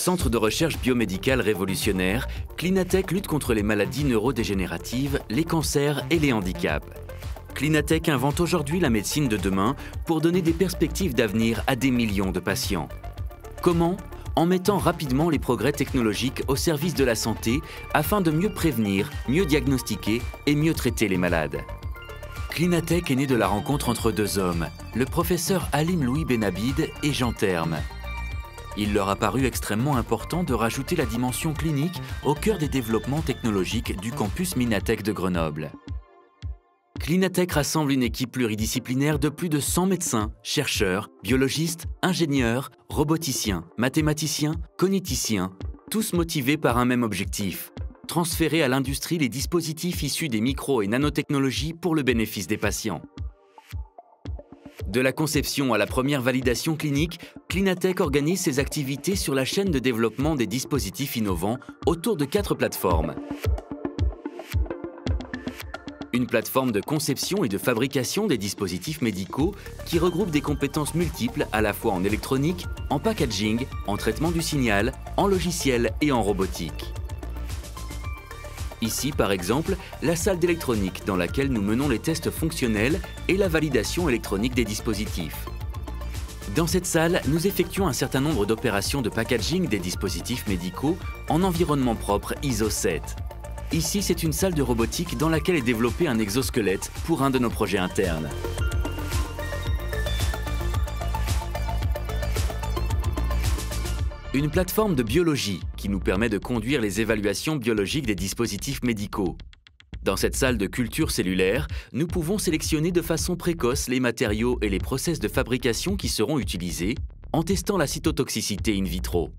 Centre de recherche biomédicale révolutionnaire, Clinatec lutte contre les maladies neurodégénératives, les cancers et les handicaps. Clinatec invente aujourd'hui la médecine de demain pour donner des perspectives d'avenir à des millions de patients. Comment ? En mettant rapidement les progrès technologiques au service de la santé afin de mieux prévenir, mieux diagnostiquer et mieux traiter les malades. Clinatec est né de la rencontre entre deux hommes, le professeur Halim Louis Benabid et Jean Terme. Il leur a paru extrêmement important de rajouter la dimension clinique au cœur des développements technologiques du campus Minatec de Grenoble. Clinatec rassemble une équipe pluridisciplinaire de plus de 100 médecins, chercheurs, biologistes, ingénieurs, roboticiens, mathématiciens, cogniticiens, tous motivés par un même objectif, transférer à l'industrie les dispositifs issus des micro- et nanotechnologies pour le bénéfice des patients. De la conception à la première validation clinique, Clinatec organise ses activités sur la chaîne de développement des dispositifs innovants autour de 4 plateformes. Une plateforme de conception et de fabrication des dispositifs médicaux qui regroupe des compétences multiples à la fois en électronique, en packaging, en traitement du signal, en logiciel et en robotique. Ici, par exemple, la salle d'électronique dans laquelle nous menons les tests fonctionnels et la validation électronique des dispositifs. Dans cette salle, nous effectuons un certain nombre d'opérations de packaging des dispositifs médicaux en environnement propre ISO 7. Ici, c'est une salle de robotique dans laquelle est développé un exosquelette pour un de nos projets internes. Une plateforme de biologie qui nous permet de conduire les évaluations biologiques des dispositifs médicaux. Dans cette salle de culture cellulaire, nous pouvons sélectionner de façon précoce les matériaux et les process de fabrication qui seront utilisés en testant la cytotoxicité in vitro.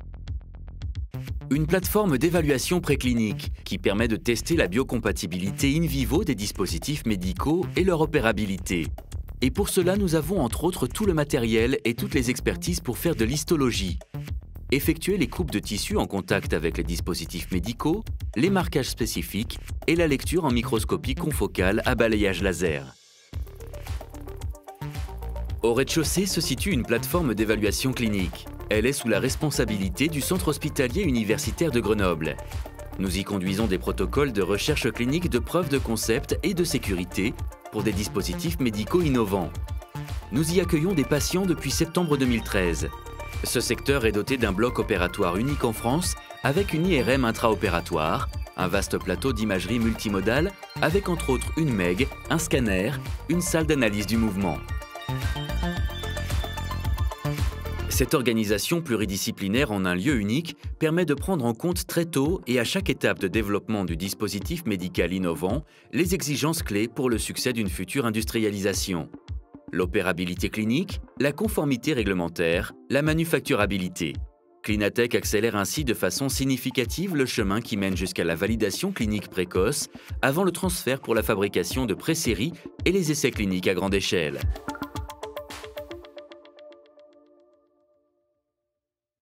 Une plateforme d'évaluation préclinique qui permet de tester la biocompatibilité in vivo des dispositifs médicaux et leur opérabilité. Et pour cela, nous avons entre autres tout le matériel et toutes les expertises pour faire de l'histologie, effectuer les coupes de tissus en contact avec les dispositifs médicaux, les marquages spécifiques et la lecture en microscopie confocale à balayage laser. Au rez-de-chaussée se situe une plateforme d'évaluation clinique. Elle est sous la responsabilité du Centre hospitalier universitaire de Grenoble. Nous y conduisons des protocoles de recherche clinique de preuves de concept et de sécurité pour des dispositifs médicaux innovants. Nous y accueillons des patients depuis septembre 2013. Ce secteur est doté d'un bloc opératoire unique en France avec une IRM intraopératoire, un vaste plateau d'imagerie multimodale avec entre autres une MEG, un scanner, une salle d'analyse du mouvement. Cette organisation pluridisciplinaire en un lieu unique permet de prendre en compte très tôt et à chaque étape de développement du dispositif médical innovant les exigences clés pour le succès d'une future industrialisation. L'opérabilité clinique, la conformité réglementaire, la manufacturabilité. Clinatec accélère ainsi de façon significative le chemin qui mène jusqu'à la validation clinique précoce avant le transfert pour la fabrication de pré-séries et les essais cliniques à grande échelle.